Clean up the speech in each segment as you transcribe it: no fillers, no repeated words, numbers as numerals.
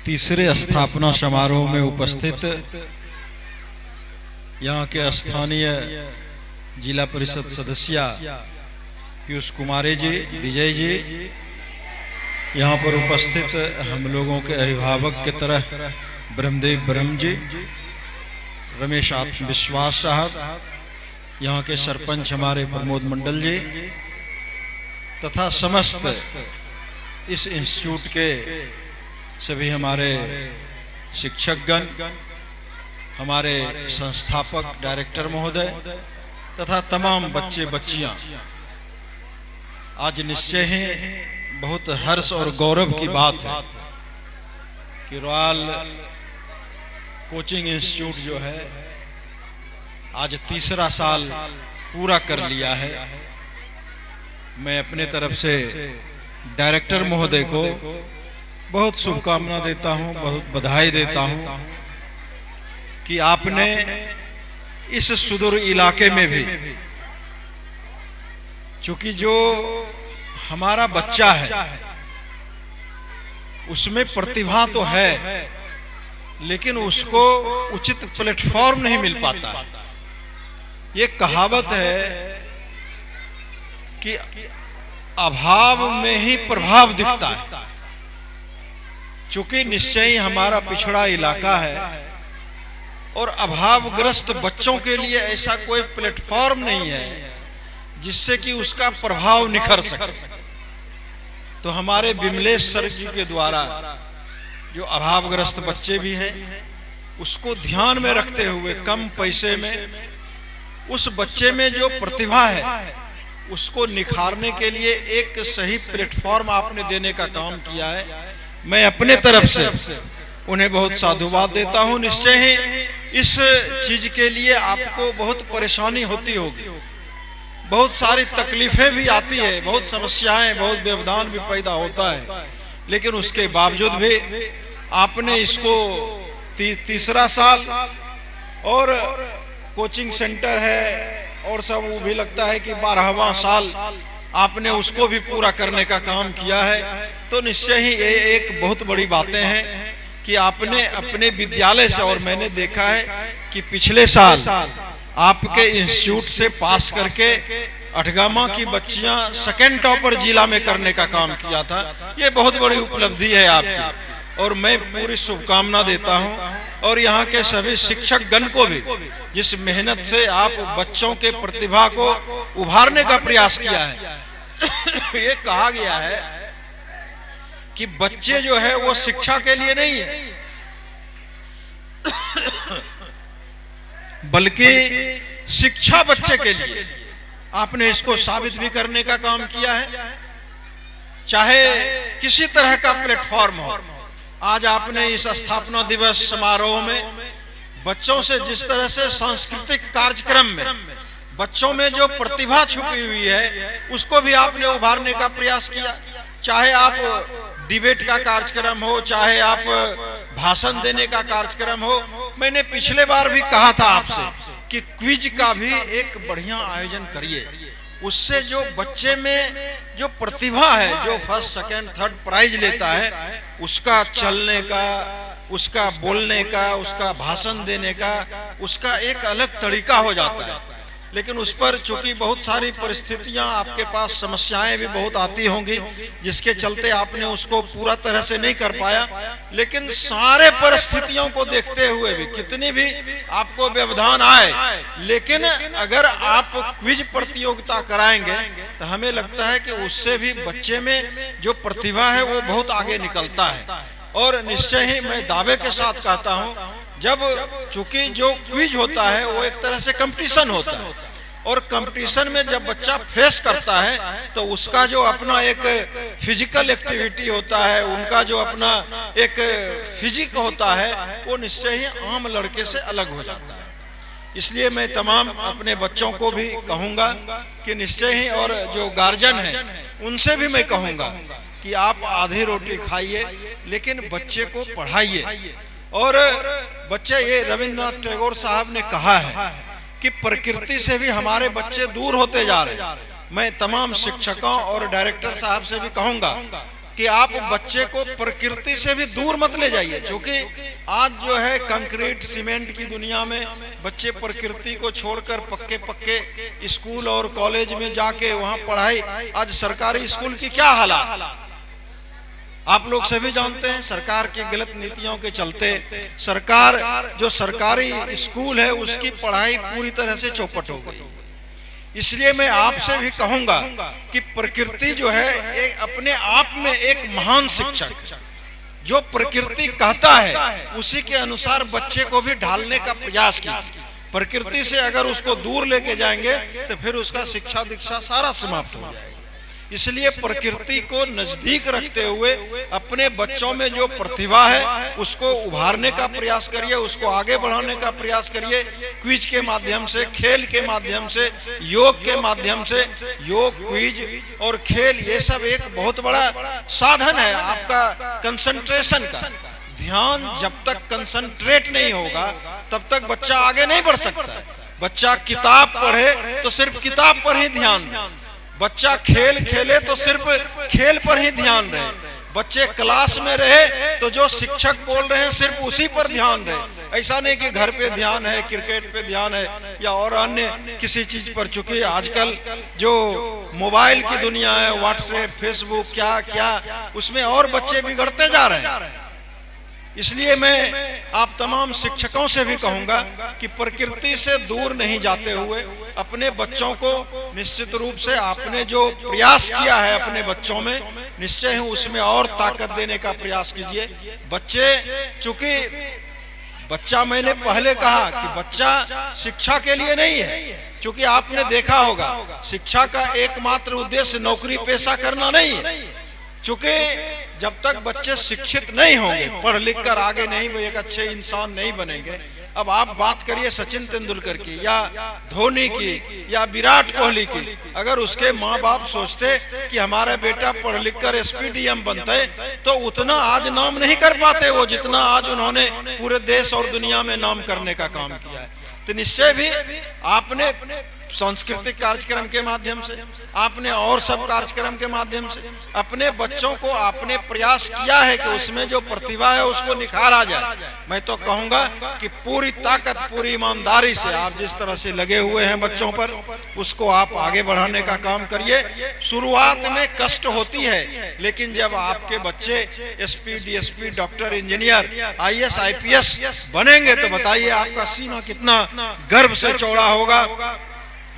तीसरे स्थापना समारोह में उपस्थित यहाँ के स्थानीय जिला परिषद सदस्य पीयूष कुमारी जी, विजय जी, यहाँ पर उपस्थित हम लोगों के अभिभावक की तरह ब्रह्मदेव ब्रह्म जी, रमेश आत्मविश्वास साहब, यहाँ के सरपंच हमारे प्रमोद मंडल जी तथा समस्त इस इंस्टीट्यूट के सभी हमारे शिक्षकगण, हमारे संस्थापक डायरेक्टर महोदय तथा तमाम बच्चे बच्चियां, आज निश्चय ही बहुत हर्ष और गौरव की बात है कि रॉयल कोचिंग इंस्टीट्यूट जो है आज तीसरा साल पूरा कर लिया है। मैं अपने तरफ से डायरेक्टर महोदय को बहुत शुभकामना देता हूं, बहुत बधाई देता हूं कि आपने इस सुदूर इलाके में भी, चूंकि जो हमारा बच्चा है उसमें प्रतिभा तो है लेकिन उसको उचित प्लेटफॉर्म नहीं मिल पाता है। ये कहावत है कि अभाव में ही प्रभाव दिखता है। चूंकि निश्चय ही हमारा पिछड़ा इलाका है और अभावग्रस्त बच्चों के लिए ऐसा कोई प्लेटफॉर्म नहीं है जिससे कि उसका प्रभाव निखर सके। तो हमारे विमलेश सर जी के द्वारा जो अभावग्रस्त बच्चे भी हैं उसको ध्यान में रखते हुए कम पैसे में उस बच्चे में जो प्रतिभा है उसको निखारने के लिए एक सही प्लेटफॉर्म आपने देने का काम किया है। मैं अपने तरफ से उन्हें बहुत साधुवाद देता हूं। निश्चय ही इस चीज के लिए आपको बहुत परेशानी होती होगी, बहुत सारी तकलीफें भी आती है, बहुत समस्याएं, बहुत व्यवधान भी पैदा होता है, लेकिन उसके बावजूद भी आपने इसको तीसरा साल और कोचिंग सेंटर है और सब वो भी लगता है कि 12वां साल आपने उसको भी पूरा करने का काम किया है। तो निश्चय ही ये एक बहुत बड़ी बातें हैं कि आपने अपने विद्यालय से, और मैंने देखा है कि पिछले साल आपके इंस्टीट्यूट से पास करके अठगामा की बच्चियां सेकंड टॉपर जिला में करने का काम किया था। ये बहुत बड़ी उपलब्धि है आपकी और मैं पूरी शुभकामना देता हूं। और यहाँ के सभी शिक्षक गण को भी, जिस मेहनत से आप बच्चों के प्रतिभा को उभारने का प्रयास किया है। ये कहा गया है कि बच्चे जो है वो शिक्षा के लिए नहीं है बल्कि शिक्षा बच्चे के लिए। आपने इसको साबित भी करने का काम किया है, चाहे किसी तरह का प्लेटफॉर्म हो। आज आपने इस स्थापना दिवस समारोह में बच्चों से जिस तरह से सांस्कृतिक कार्यक्रम में बच्चों में जो प्रतिभा छुपी हुई है उसको भी आपने उभारने का प्रयास किया। चाहे आप डिबेट का कार्यक्रम हो, चाहे आप भाषण देने का कार्यक्रम हो। मैंने पिछले बार भी कहा था आपसे कि क्विज का भी एक बढ़िया आयोजन करिए, उससे जो बच्चे में जो प्रतिभा है, जो फर्स्ट सेकंड थर्ड प्राइज लेता है, उसका चलने का, उसका बोलने का, उसका भाषण देने का, उसका एक अलग तरीका हो जाता है। लेकिन उस पर चूंकि बहुत सारी परिस्थितियां, आपके पास समस्याएं भी बहुत आती होंगी, जिसके चलते आपने उसको पूरा तरह से नहीं कर पाया। लेकिन सारे परिस्थितियों को देखते हुए भी, कितनी भी आपको व्यवधान आए, लेकिन अगर आप क्विज प्रतियोगिता कराएंगे तो हमें लगता है कि उससे भी बच्चे में जो प्रतिभा है वो बहुत आगे निकलता है। और निश्चय ही मैं दावे के साथ कहता हूं, जब चूंकि जो क्विज होता है वो एक तरह से कंपटीशन होता है और कंपटीशन में जब बच्चा फेस करता है तो उसका जो अपना एक फिजिकल एक्टिविटी होता है, उनका जो अपना एक फिजिक होता है, वो निश्चय ही आम लड़के से अलग हो जाता है। इसलिए मैं तमाम अपने बच्चों को भी कहूंगा कि निश्चय ही, और जो गार्जियन है उनसे भी मैं कहूंगा कि आप आधी रोटी खाइए लेकिन बच्चे को पढ़ाइए। और बच्चे, ये रविंद्रनाथ टैगोर साहब ने कहा है कि प्रकृति से भी हमारे बच्चे दूर होते जा रहे हैं। मैं तमाम शिक्षकों और डायरेक्टर साहब से भी कहूंगा कि आप बच्चे को प्रकृति से भी दूर मत ले जाइए, क्योंकि आज जो है कंक्रीट सीमेंट की दुनिया में बच्चे प्रकृति को छोड़कर पक्के पक्के स्कूल और कॉलेज में जाके वहां पढ़ाई। आज सरकारी स्कूल की क्या हालत आप लोग सभी जानते हैं। सरकार की गलत नीतियों के चलते सरकार जो सरकारी स्कूल है उसकी पढ़ाई पूरी तरह से चौपट हो गई। इसलिए मैं आपसे भी कहूंगा कि प्रकृति जो है अपने आप में एक महान शिक्षक, जो प्रकृति कहता है उसी के अनुसार बच्चे को भी ढालने का प्रयास कीजिए। प्रकृति से अगर उसको दूर लेके जाएंगे तो फिर उसका शिक्षा दीक्षा सारा समाप्त हो जाएगा। इसलिए प्रकृति को नजदीक रखते हुए अपने बच्चों में जो प्रतिभा है उसको उभारने का प्रयास करिए, उसको आगे बढ़ाने का प्रयास करिए। क्विज के माध्यम से, खेल के माध्यम से, योग के माध्यम से। योग, क्विज और खेल ये सब एक बहुत बड़ा साधन है आपका कंसंट्रेशन का। ध्यान जब तक कंसंट्रेट नहीं होगा तब तक बच्चा आगे नहीं बढ़ सकता। बच्चा किताब पढ़े तो सिर्फ किताब पर ही ध्यान रहे, बच्चा खेल खेले तो सिर्फ खेल पर ही ध्यान रहे, बच्चे क्लास में रहे तो जो शिक्षक बोल रहे हैं सिर्फ उसी पर ध्यान रहे। ऐसा नहीं कि घर पे ध्यान है, क्रिकेट पे ध्यान है या और अन्य किसी चीज पर। चूंकि आजकल जो मोबाइल की दुनिया है, व्हाट्सएप, फेसबुक, क्या क्या, उसमें और बच्चे बिगड़ते जा रहे हैं। इसलिए मैं आप तमाम शिक्षकों से भी कहूंगा कि प्रकृति से दूर नहीं जाते हुए अपने बच्चों को निश्चित रूप से आपने जो प्रयास किया है अपने बच्चों में, निश्चय ही उसमें और ताकत देने का प्रयास कीजिए। बच्चे, चूंकि बच्चा, मैंने पहले कहा कि बच्चा शिक्षा के लिए नहीं है, क्योंकि आपने देखा होगा शिक्षा का एकमात्र उद्देश्य नौकरी पेशा करना नहीं है। चूंकि जब तक बच्चे शिक्षित नहीं होंगे, पढ़ लिख कर आगे नहीं, वो एक अच्छे इंसान नहीं बनेंगे। अब आप बात करिए सचिन तेंदुलकर की या धोनी की या विराट कोहली की, अगर उसके माँ बाप सोचते कि हमारा बेटा पढ़ लिख कर एसपीडीएम बनते तो उतना आज नाम नहीं कर पाते वो, जितना आज उन्होंने पूरे देश और दुनिया में नाम करने का काम किया है। तो निश्चय भी आपने सांस्कृतिक कार्यक्रम के माध्यम से, आपने और सब कार्यक्रम के माध्यम से अपने बच्चों को आपने प्रयास किया है कि उसमें जो प्रतिभा है उसको निखारा जाए। मैं तो कहूंगा कि पूरी ताकत, पूरी ईमानदारी से आप जिस तरह से लगे हुए हैं बच्चों पर, उसको आप आगे बढ़ाने का काम करिए। शुरुआत में कष्ट होती है, लेकिन जब आपके बच्चे SP, DSP, doctor, engineer, IAS, IPS बनेंगे तो बताइए आपका सीना कितना गर्व से चौड़ा होगा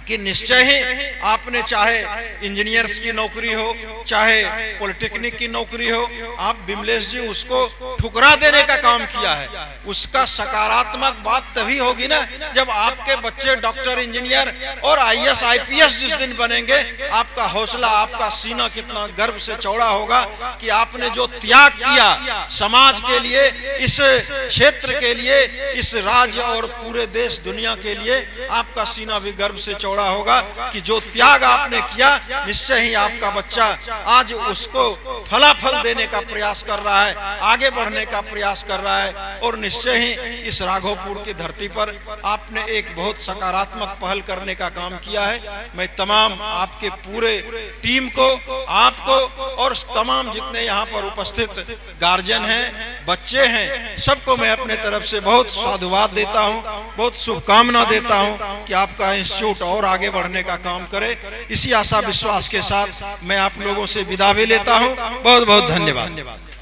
कि निश्चय ही आपने चाहे इंजीनियर्स की नौकरी हो, चाहे पॉलिटेक्निक की नौकरी हो, आप विमलेश जी उसको ठुकरा देने का काम किया है। उसका सकारात्मक बात तभी होगी ना जब आपके बच्चे डॉक्टर, इंजीनियर और आईएएस, आईपीएस जिस दिन बनेंगे, आपका हौसला, आपका सीना कितना गर्व से चौड़ा होगा कि आपने जो त्याग किया समाज के लिए, इस क्षेत्र के लिए, इस राज्य और पूरे देश दुनिया के लिए, आपका सीना भी गर्व से चौड़ा होगा कि जो त्याग आपने किया, निश्चय ही आपका बच्चा आज उसको फलाफल देने का प्रयास कर रहा है, आगे बढ़ने का प्रयास कर रहा है। और निश्चय ही इस राघोपुर की धरती पर आपने एक बहुत सकारात्मक पहल करने का काम किया है। मैं तमाम आपके पूरे टीम को, आपको और तमाम जितने यहाँ पर उपस्थित गार्जियन हैं, बच्चे हैं, सबको मैं अपने तरफ से बहुत साधुवाद देता हूँ, बहुत शुभकामना देता हूँ कि आपका इंस्टीट्यूट और आगे बढ़ने का काम करे। इसी आशा विश्वास के साथ मैं आप लोगों से विदा भी लेता हूँ। बहुत बहुत धन्यवाद।